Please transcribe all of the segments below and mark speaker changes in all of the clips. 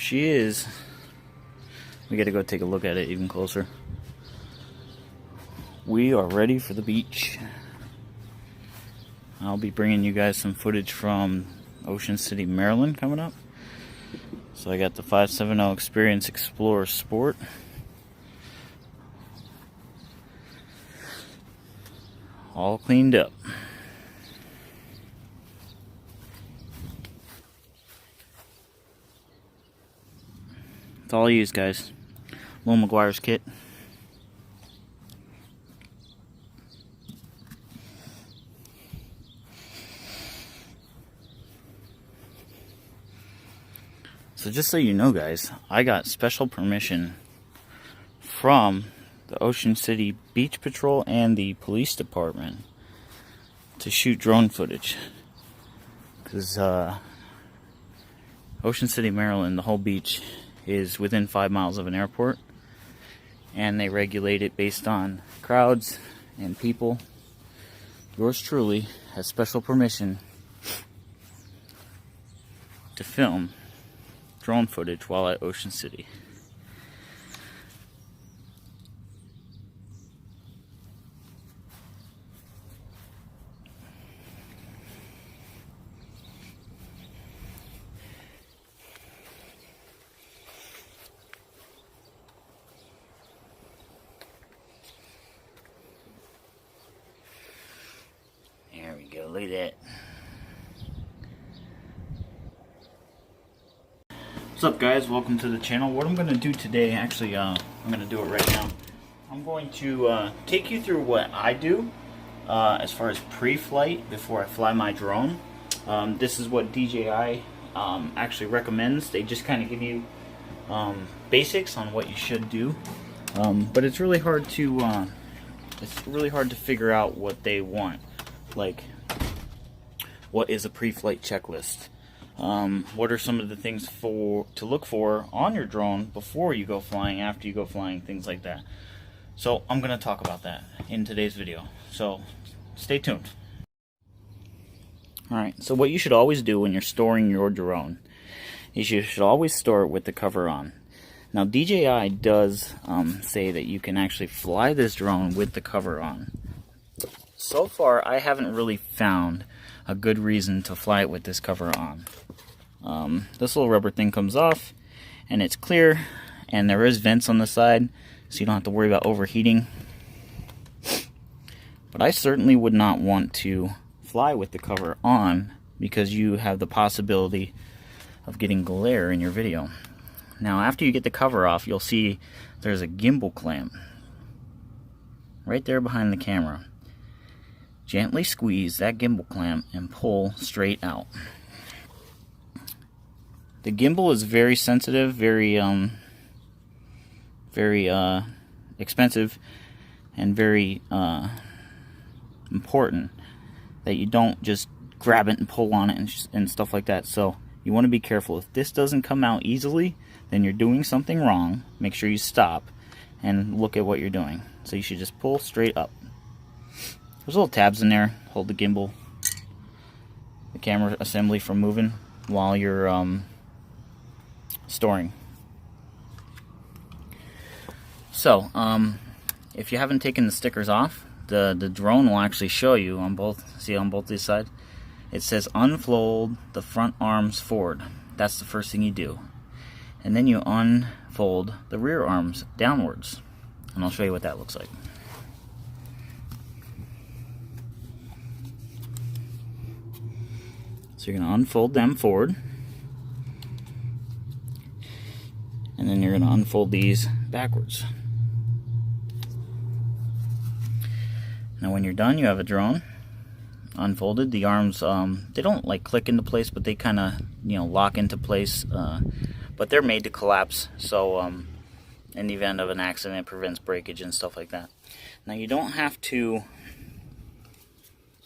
Speaker 1: she is. We gotta go take a look at it even closer. We are ready for the beach. I'll be bringing you guys some footage from Ocean City, Maryland coming up. So I got the 570 Experience Explorer Sport. All cleaned up. It's all I use, guys. Little McGuire's kit. So just so you know, guys, I got special permission from the Ocean City Beach Patrol and the police department to shoot drone footage. Because Ocean City, Maryland, the whole beach is within 5 miles of an airport, and they regulate it based on crowds and people. Yours truly has special permission to film drone footage while at Ocean City. There we go, look at that. What's up, guys? Welcome to the channel. What I'm going to do today, actually, I'm going to do it right now. I'm going to take you through what I do as far as pre-flight before I fly my drone. This is what DJI actually recommends. They just kind of give you basics on what you should do, but it's really hard to figure out what they want. Like, what is a pre-flight checklist? What are some of the things to look for on your drone before you go flying, after you go flying, things like that. So I'm going to talk about that in today's video. So stay tuned. Alright, so what you should always do when you're storing your drone is you should always store it with the cover on. Now DJI does say that you can actually fly this drone with the cover on. So far I haven't really found a good reason to fly it with this cover on. This little rubber thing comes off and it's clear, and there is vents on the side, so you don't have to worry about overheating. But I certainly would not want to fly with the cover on, because you have the possibility of getting glare in your video. Now after you get the cover off, you'll see there's a gimbal clamp right there behind the camera. Gently squeeze that gimbal clamp and pull straight out. The gimbal is very sensitive, very expensive, and very important that you don't just grab it and pull on it and stuff like that. So you want to be careful. If this doesn't come out easily, then you're doing something wrong. Make sure you stop and look at what you're doing. So you should just pull straight up. There's little tabs in there, hold the gimbal, the camera assembly from moving while you're storing. So, if you haven't taken the stickers off, the drone will actually show you on both, see on both these sides, it says unfold the front arms forward. That's the first thing you do. And then you unfold the rear arms downwards. And I'll show you what that looks like. So you're going to unfold them forward, and then you're going to unfold these backwards. Now when you're done, you have a drone unfolded. The arms, they don't like click into place, but they kind of, lock into place, but they're made to collapse, so in the event of an accident, it prevents breakage and stuff like that. Now you don't have to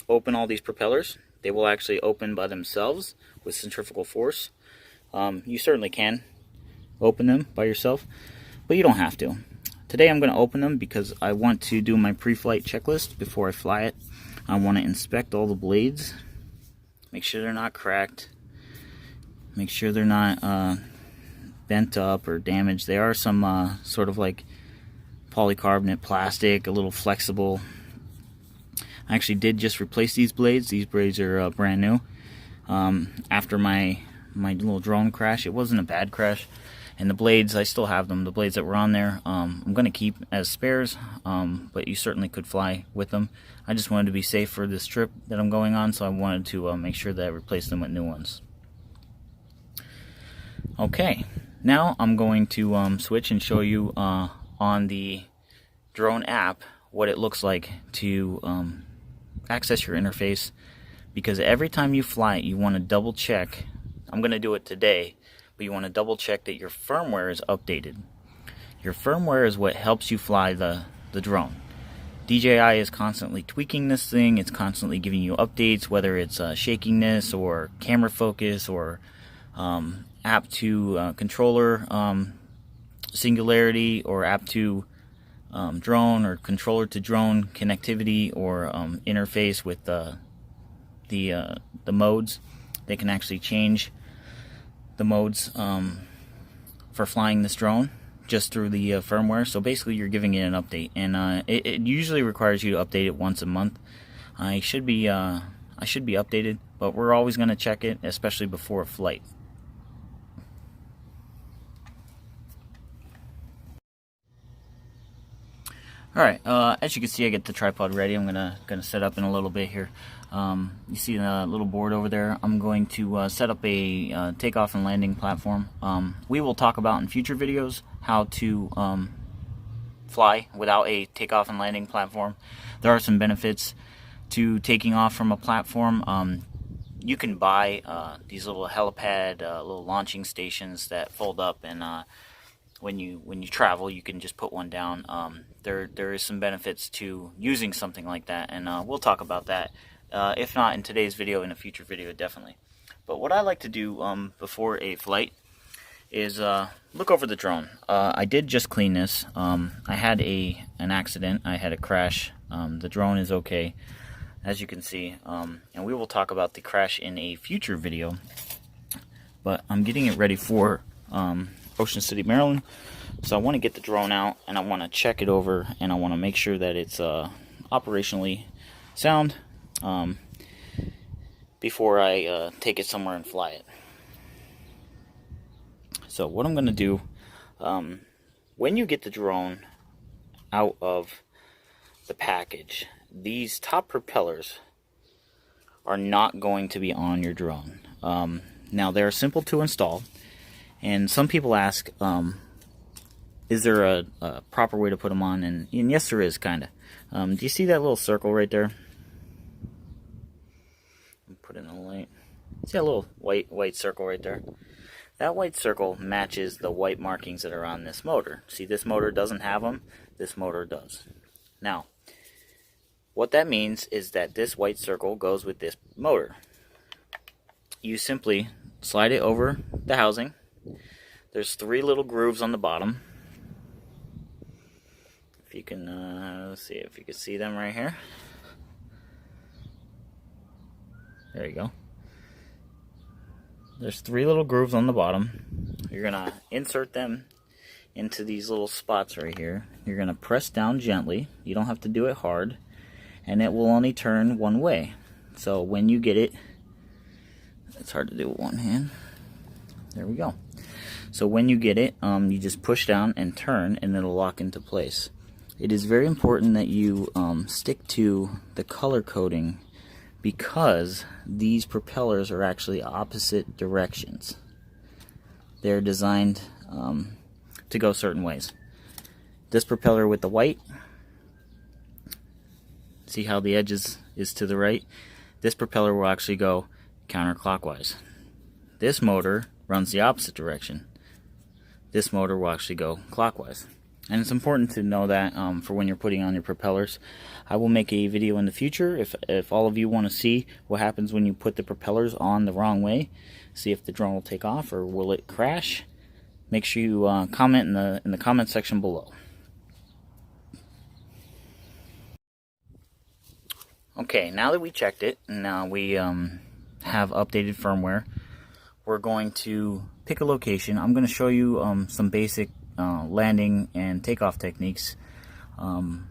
Speaker 1: open all these propellers. They will actually open by themselves with centrifugal force. You certainly can open them by yourself, but you don't have to. Today I'm going to open them because I want to do my pre-flight checklist before I fly it. I want to inspect all the blades, make sure they're not cracked, make sure they're not bent up or damaged. They are some sort of like polycarbonate plastic, a little flexible. I actually did just replace these blades. These blades are brand new. After my little drone crash, it wasn't a bad crash. And the blades, I still have them. The blades that were on there, I'm going to keep as spares, but you certainly could fly with them. I just wanted to be safe for this trip that I'm going on, so I wanted to make sure that I replaced them with new ones. Okay, now I'm going to switch and show you on the drone app what it looks like to access your interface, because every time you fly it, you want to double check. I'm going to do it today, but you want to double check that your firmware is updated. Your firmware is what helps you fly the drone. DJI is constantly tweaking this thing. It's constantly giving you updates, whether it's shakiness or camera focus or app to controller singularity, or app to drone, or controller to drone connectivity, or interface with the modes. They can actually change the modes for flying this drone just through the firmware. So basically you're giving it an update, and it usually requires you to update it once a month. I should be updated, but we're always going to check it, especially before a flight. Alright, as you can see, I get the tripod ready. I'm gonna set up in a little bit here. You see the little board over there? I'm going to set up a takeoff and landing platform. We will talk about in future videos how to fly without a takeoff and landing platform. There are some benefits to taking off from a platform. You can buy these little helipad, little launching stations that fold up, and when you travel, you can just put one down. There is some benefits to using something like that, and we'll talk about that. If not in today's video, in a future video, definitely. But what I like to do before a flight is look over the drone. I did just clean this. I had an accident. I had a crash. The drone is okay, as you can see, and we will talk about the crash in a future video. But I'm getting it ready for Ocean City, Maryland. So I want to get the drone out, and I want to check it over, and I want to make sure that it's operationally sound before I take it somewhere and fly it. So what I'm going to do, when you get the drone out of the package, these top propellers are not going to be on your drone. Now, they're simple to install, and some people ask, is there a proper way to put them on? And yes, there is, kind of. Do you see that little circle right there? Put in a light. See that little white circle right there? That white circle matches the white markings that are on this motor. See, this motor doesn't have them. This motor does. Now, what that means is that this white circle goes with this motor. You simply slide it over the housing. There's 3 little grooves on the bottom. If you can, let's see if you can see them right here. There you go. There's 3 little grooves on the bottom. You're gonna insert them into these little spots right here. You're gonna press down gently. You don't have to do it hard, and it will only turn one way. So when you get it, it's hard to do with one hand. There we go. So when you get it, you just push down and turn, and it'll lock into place. It is very important that you stick to the color coding, because these propellers are actually opposite directions. They're designed to go certain ways. This propeller with the white, see how the edge is to the right? This propeller will actually go counterclockwise. This motor runs the opposite direction. This motor will actually go clockwise. And it's important to know that for when you're putting on your propellers. I will make a video in the future if all of you want to see what happens when you put the propellers on the wrong way. See if the drone will take off or will it crash. Make sure you comment in the comment section below. Okay, now that we checked it, now we have updated firmware, we're going to pick a location. I'm going to show you some basic landing and takeoff techniques. I'm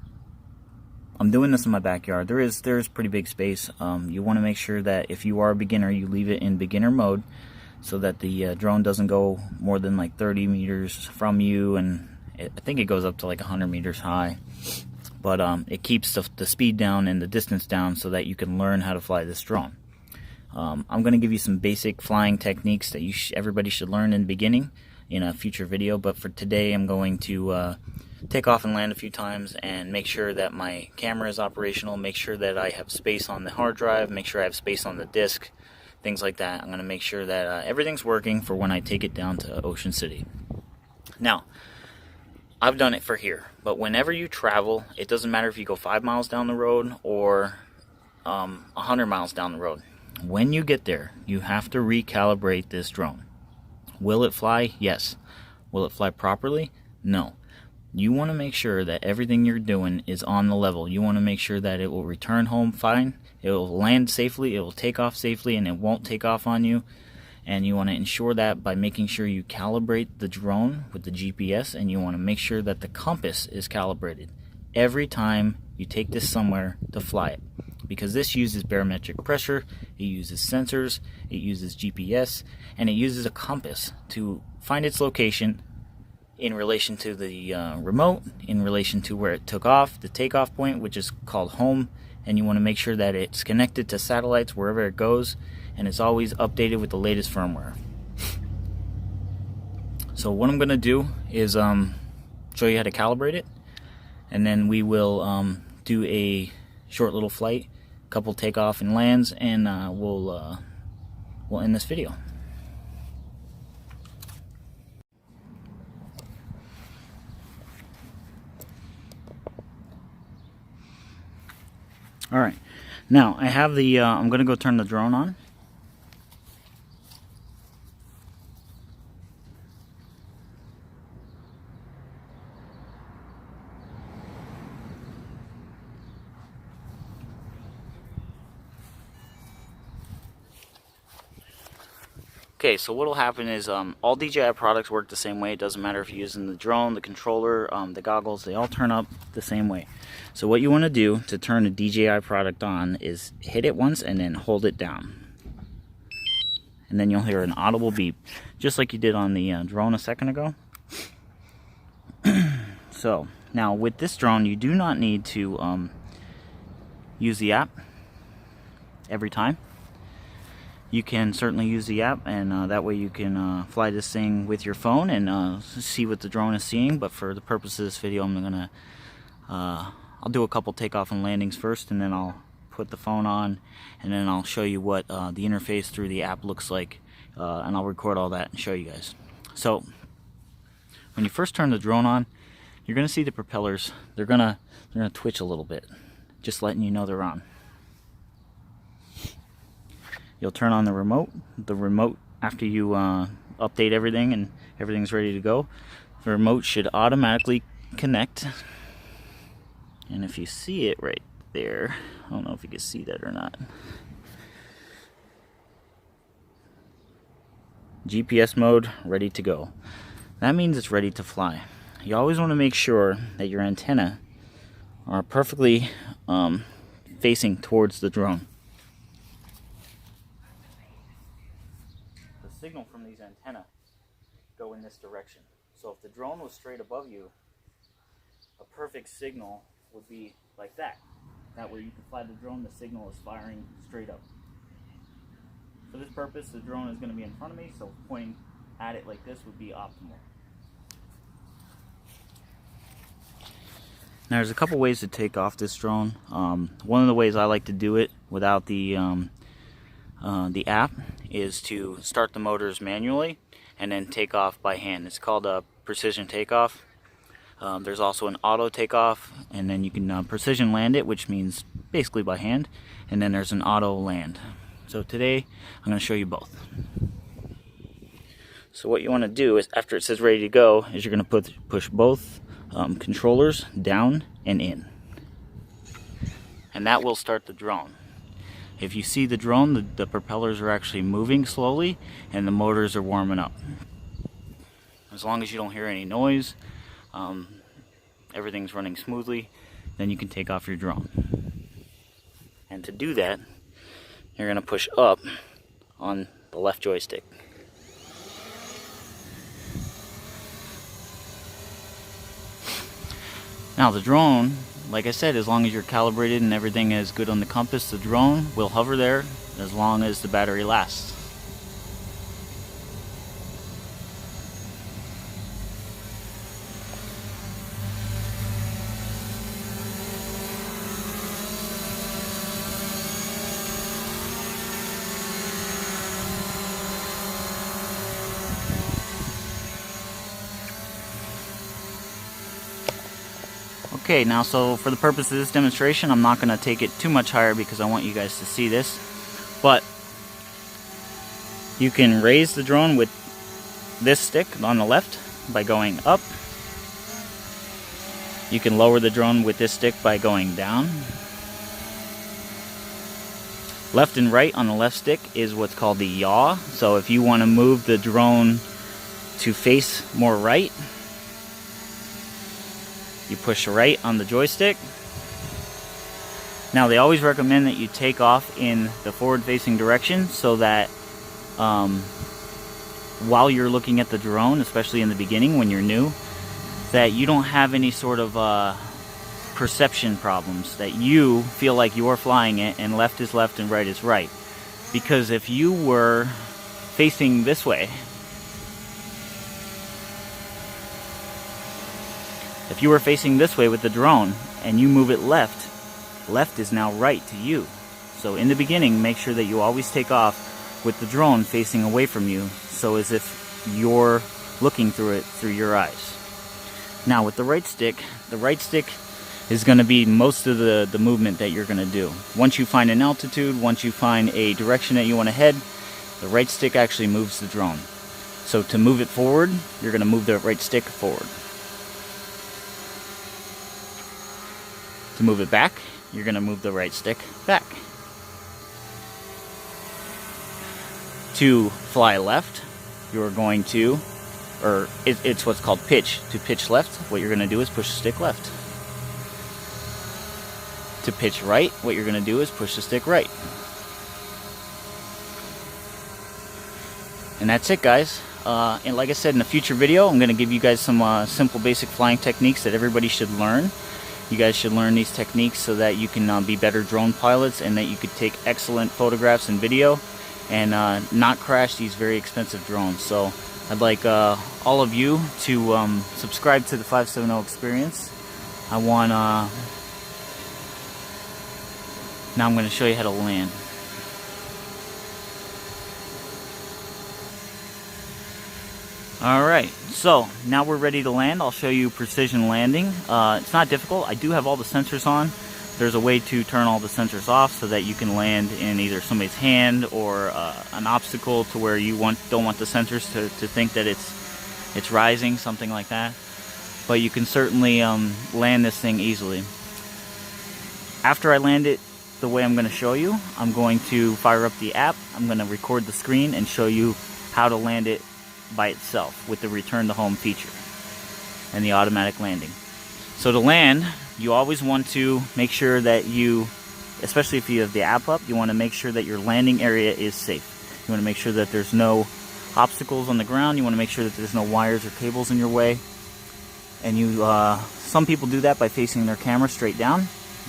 Speaker 1: doing this in my backyard. There is pretty big space. You want to make sure that if you are a beginner, you leave it in beginner mode so that the drone doesn't go more than like 30 meters from you, and I think it goes up to like 100 meters high. But it keeps the speed down and the distance down so that you can learn how to fly this drone. I'm going to give you some basic flying techniques that everybody should learn in the beginning in a future video, but for today I'm going to take off and land a few times and make sure that my camera is operational, make sure that I have space on the hard drive, make sure I have space on the disk, things like that. I'm going to make sure that everything's working for when I take it down to Ocean City. Now, I've done it for here, but whenever you travel, it doesn't matter if you go 5 miles down the road or 100 miles down the road. When you get there, you have to recalibrate this drone. Will it fly? Yes. Will it fly properly? No. You want to make sure that everything you're doing is on the level. You want to make sure that it will return home fine, it will land safely, it will take off safely, and it won't take off on you. And you want to ensure that by making sure you calibrate the drone with the GPS, and you want to make sure that the compass is calibrated every time you take this somewhere to fly it. Because this uses barometric pressure, it uses sensors, it uses GPS, and it uses a compass to find its location in relation to the remote, in relation to where it took off, the takeoff point, which is called home, and you want to make sure that it's connected to satellites wherever it goes, and it's always updated with the latest firmware. So what I'm going to do is show you how to calibrate it, and then we will do a short little flight, a couple takeoff and lands, and we'll end this video. Alright, now I have the, I'm going to go turn the drone on. Okay, so what will happen is all DJI products work the same way. It doesn't matter if you're using the drone, the controller, the goggles, they all turn up the same way. So what you want to do to turn a DJI product on is hit it once and then hold it down. And then you'll hear an audible beep, just like you did on the drone a second ago. So, now with this drone, you do not need to use the app every time. You can certainly use the app, and that way you can fly this thing with your phone and see what the drone is seeing. But for the purpose of this video, I'm gonna I'll do a couple takeoff and landings first, and then I'll put the phone on, and then I'll show you what the interface through the app looks like, and I'll record all that and show you guys. So when you first turn the drone on, you're gonna see the propellers. They're gonna twitch a little bit, just letting you know they're on. You'll turn on the remote. The remote, after you update everything and everything's ready to go, the remote should automatically connect. And if you see it right there, I don't know if you can see that or not. GPS mode, ready to go. That means it's ready to fly. You always want to make sure that your antenna are perfectly facing towards the drone. The signal from these antennae go in this direction. So if the drone was straight above you, a perfect signal would be like that. That way you can fly the drone, the signal is firing straight up. For this purpose, the drone is going to be in front of me, so pointing at it like this would be optimal. Now there's a couple ways to take off this drone. One of the ways I like to do it without the app is to start the motors manually and then take off by hand. It's called a precision takeoff. There's also an auto takeoff, and then you can precision land it, which means basically by hand, and then there's an auto land. So today I'm going to show you both. So what you want to do is, after it says ready to go, is you're going to push both controllers down and in, and that will start the drone. If you see the drone, the propellers are actually moving slowly and the motors are warming up. As long as you don't hear any noise, everything's running smoothly, then you can take off your drone. And to do that, you're going to push up on the left joystick. Now the drone, like I said, as long as you're calibrated and everything is good on the compass, the drone will hover there as long as the battery lasts. Okay, now so for the purpose of this demonstration, I'm not going to take it too much higher because I want you guys to see this. But you can raise the drone with this stick on the left by going up. You can lower the drone with this stick by going down. Left and right on the left stick is what's called the yaw. So if you want to move the drone to face more right, you push right on the joystick. Now they always recommend that you take off in the forward facing direction so that while you're looking at the drone, especially in the beginning when you're new, that you don't have any sort of perception problems, that you feel like you're flying it and left is left and right is right. Because if you were facing this way, if you were facing this way with the drone and you move it left, left is now right to you. So in the beginning, make sure that you always take off with the drone facing away from you, so as if you're looking through it through your eyes. Now with the right stick is going to be most of the movement that you're going to do. Once you find an altitude, once you find a direction that you want to head, the right stick actually moves the drone. So to move it forward, you're going to move the right stick forward. To move it back, you're going to move the right stick back. To fly left, you're going to, or it's what's called pitch. To pitch left, what you're going to do is push the stick left. To pitch right, what you're going to do is push the stick right. And that's it, guys. And like I said, in a future video, I'm going to give you guys some simple basic flying techniques that everybody should learn. You guys should learn these techniques so that you can be better drone pilots and that you could take excellent photographs and video and not crash these very expensive drones. So I'd like all of you to subscribe to the 570 Experience. Now I'm going to show you how to land. Alright, so now we're ready to land. I'll show you precision landing. It's not difficult. I do have all the sensors on. There's a way to turn all the sensors off so that you can land in either somebody's hand or an obstacle to where you don't want the sensors to think that it's rising, something like that. But you can certainly land this thing easily. After I land it the way I'm going to show you, I'm going to fire up the app. I'm going to record the screen and show you how to land it by itself with the return to home feature and the automatic landing. So to land, you always want to make sure that you, especially if you have the app up, you want to make sure that your landing area is safe. You want to make sure that there's no obstacles on the ground. You want to make sure that there's no wires or cables in your way. And some people do that by facing their camera straight down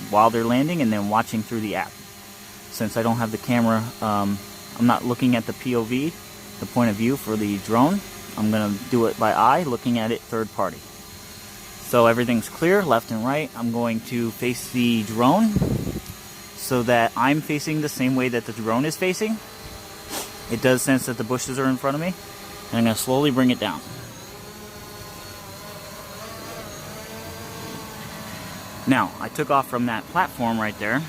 Speaker 1: while they're landing and then watching through the app. Since I don't have the camera, I'm not looking at the POV, the point of view for the drone. I'm going to do it by eye, looking at it third party. So everything's clear, left and right. I'm going to face the drone so that I'm facing the same way that the drone is facing. It does sense that the bushes are in front of me, and I'm going to slowly bring it down. Now, I took off from that platform right there,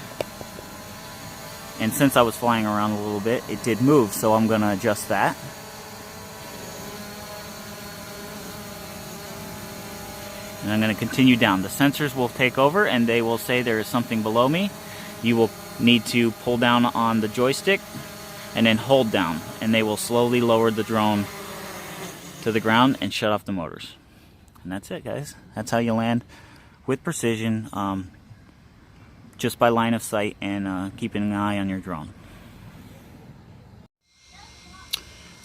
Speaker 1: and since I was flying around a little bit, it did move, so I'm going to adjust that. And I'm going to continue down. The sensors will take over and they will say there is something below me. You will need to pull down on the joystick and then hold down, and they will slowly lower the drone to the ground and shut off the motors. And that's it, guys. That's how you land with precision, just by line of sight and keeping an eye on your drone.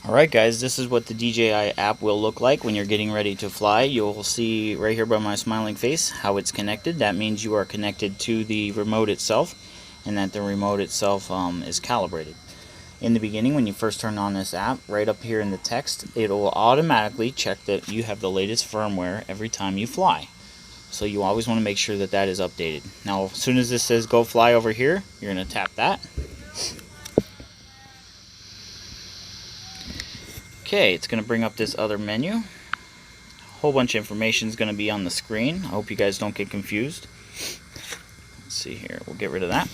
Speaker 1: Alright guys, this is what the DJI app will look like when you're getting ready to fly. You'll see right here by my smiling face how it's connected. That means you are connected to the remote itself, and that the remote itself is calibrated. In the beginning, when you first turn on this app, right up here in the text, it will automatically check that you have the latest firmware every time you fly. So you always want to make sure that that is updated. Now, as soon as this says go fly over here, you're going to tap that. Okay, it's going to bring up this other menu. A whole bunch of information is going to be on the screen. I hope you guys don't get confused. Let's see here. We'll get rid of that.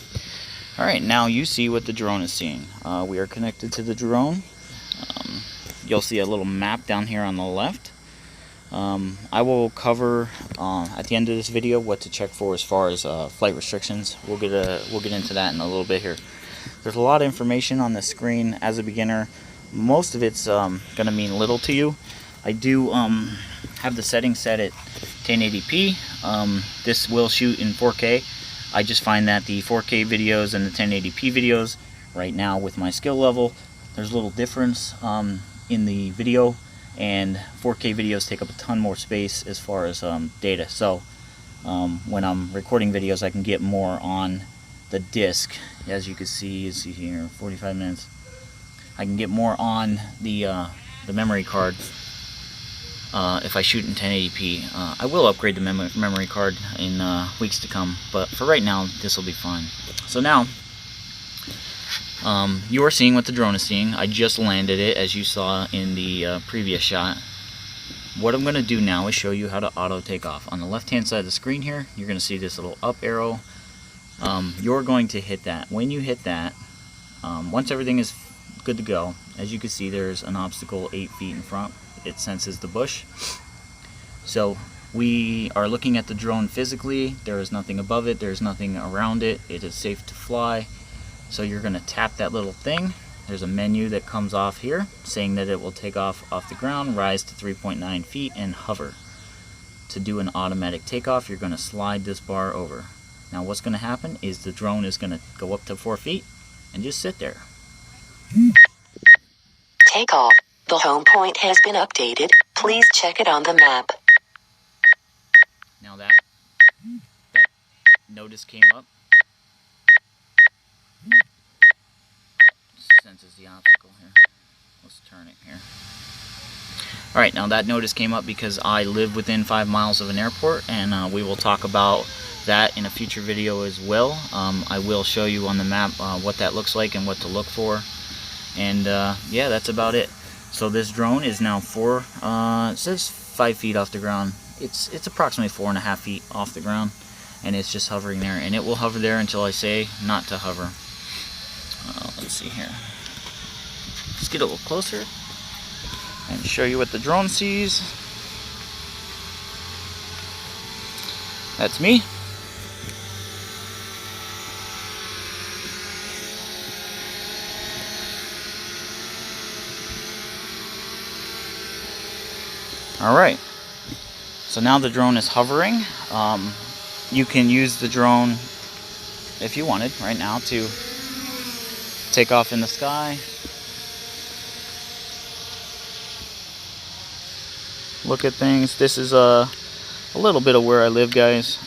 Speaker 1: Alright, now you see what the drone is seeing. We are connected to the drone. You'll see a little map down here on the left. I will cover at the end of this video what to check for as far as flight restrictions. We'll get into that in a little bit here. There's a lot of information on the screen. As a beginner, most of it's going to mean little to you. I do have the settings set at 1080p. This will shoot in 4K. I just find that the 4K videos and the 1080p videos, right now with my skill level, there's a little difference in the video, and 4K videos take up a ton more space as far as data. So when I'm recording videos, I can get more on the disc. As you can see here, 45 minutes. I can get more on the memory card if I shoot in 1080p. I will upgrade the memory card in weeks to come, but for right now, this will be fine. So now, you are seeing what the drone is seeing. I just landed it, as you saw in the previous shot. What I'm going to do now is show you how to auto take off. On the left hand side of the screen here, you're going to see this little up arrow. You're going to hit that. When you hit that, once everything is good to go, as you can see, there's an obstacle 8 feet in front. It senses the bush. So we are looking at the drone physically. There is nothing above it, there's nothing around it. It is safe to fly. So you're going to tap that little thing. There's a menu that comes off here saying that it will take off the ground, rise to 3.9 feet, and hover. To do an automatic takeoff, you're going to slide this bar over. Now what's going to happen is the drone is going to go up to 4 feet and just sit there.
Speaker 2: Takeoff. The home point has been updated. Please check it on the map.
Speaker 1: Now that notice came up. Senses the obstacle here. Let's turn it here. Alright, now that notice came up because I live within 5 miles of an airport, and we will talk about that in a future video as well. I will show you on the map what that looks like and what to look for. And yeah, that's about it. So this drone is now it says 5 feet off the ground. It's approximately 4.5 feet off the ground, and it's just hovering there, and it will hover there until I say not to hover. Let's see here. Let's get a little closer and show you what the drone sees. That's me. Alright, so now the drone is hovering. You can use the drone, if you wanted, right now to take off in the sky. Look at things. This is a little bit of where I live, guys.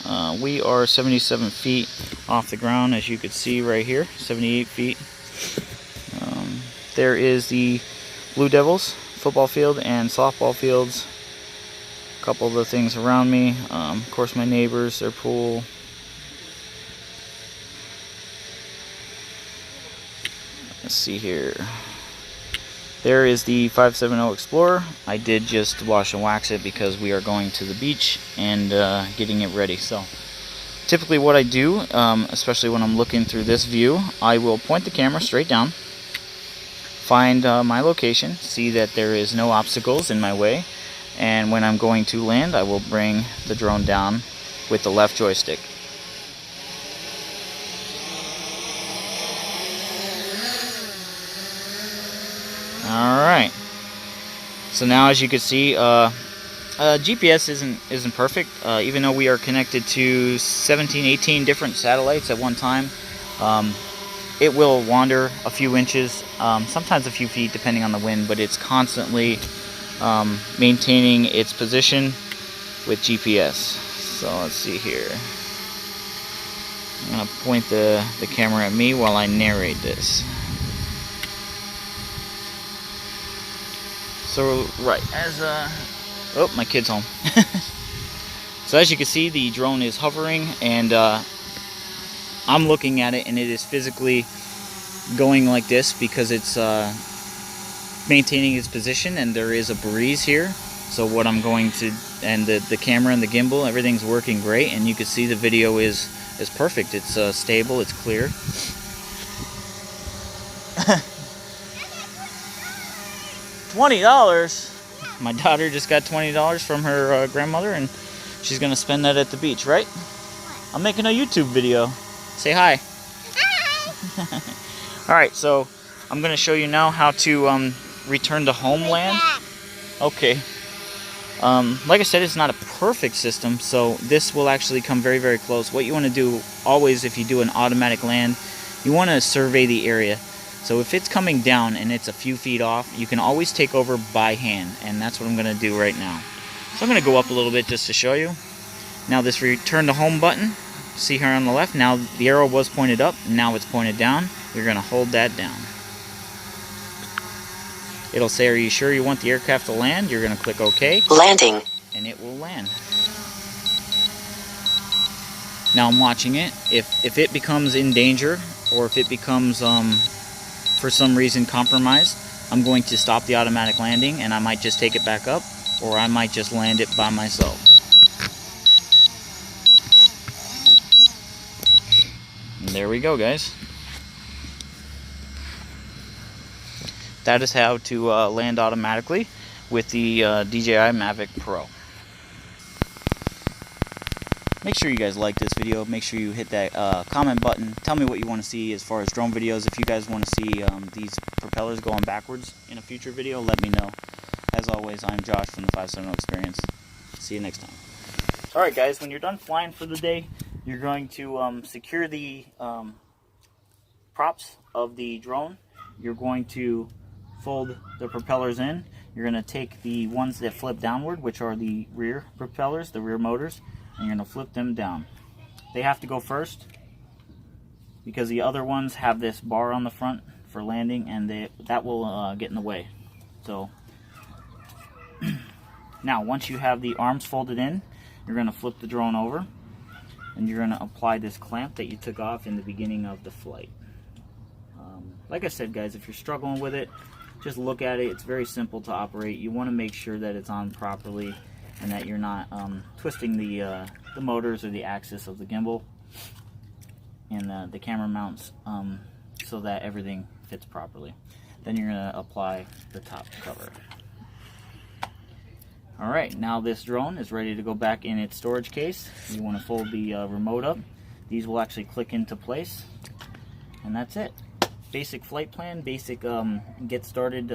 Speaker 1: We are 77 feet off the ground, as you can see right here, 78 feet. There is the Blue Devils football field and softball fields. A couple of the things around me. Of course, my neighbors, their pool. Let's see here. There is the 570 Explorer. I did just wash and wax it because we are going to the beach and getting it ready. So typically what I do, especially when I'm looking through this view, I will point the camera straight down, find my location, see that there is no obstacles in my way, and when I'm going to land, I will bring the drone down with the left joystick. Alright. So now, as you can see, GPS isn't perfect. Even though we are connected to 17, 18 different satellites at one time, it will wander a few inches, sometimes a few feet, depending on the wind, but it's constantly maintaining its position with GPS. So let's see here. I'm going to point the camera at me while I narrate this. So, right, as oh, my kid's home. So as you can see, the drone is hovering, and I'm looking at it, and it is physically going like this because it's maintaining its position, and there is a breeze here. So what I'm going to, and the camera and the gimbal, everything's working great, and you can see the video is perfect. It's stable, it's clear. $20? My daughter just got $20 from her grandmother, and she's gonna spend that at the beach, right? I'm making a YouTube video. Say hi. Hi. Alright, so I'm gonna show you now how to return to homeland. Okay. Like I said, it's not a perfect system, so this will actually come very, very close. What you want to do always, if you do an automatic land, you want to survey the area. So if it's coming down and it's a few feet off, you can always take over by hand, and that's what I'm going to do right now. So I'm going to go up a little bit just to show you. Now this return to home button, see here on the left, now the arrow was pointed up, now it's pointed down. You're going to hold that down. It'll say, are you sure you want the aircraft to land? You're going to click OK.
Speaker 2: Landing.
Speaker 1: And it will land. Now I'm watching it. If it becomes in danger, or if it becomes for some reason compromised, I'm going to stop the automatic landing, and I might just take it back up, or I might just land it by myself. And there we go, guys. That is how to land automatically with the Dji Mavic Pro. Make sure you guys like this video. Make sure you hit that comment button. Tell me what you want to see as far as drone videos. If you guys want to see these propellers going backwards in a future video, let me know. As always, I'm Josh from the 570 Experience. See you next time. Alright guys, when you're done flying for the day, you're going to secure the props of the drone. You're going to fold the propellers in. You're going to take the ones that flip downward, which are the rear propellers, the rear motors, and you're going to flip them down. They have to go first because the other ones have this bar on the front for landing, and that will get in the way. So now once you have the arms folded in, you're going to flip the drone over, and you're going to apply this clamp that you took off in the beginning of the flight. Like I said, guys, if you're struggling with it, just look at it. It's very simple to operate. You want to make sure that it's on properly and that you're not twisting the motors or the axis of the gimbal and the camera mounts so that everything fits properly. Then you're going to apply the top cover. Alright, now this drone is ready to go back in its storage case. You want to fold the remote up. These will actually click into place, and that's it. Basic flight plan, basic get started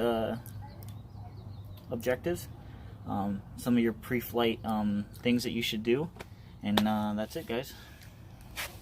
Speaker 1: objectives, some of your pre-flight things that you should do, and that's it, guys.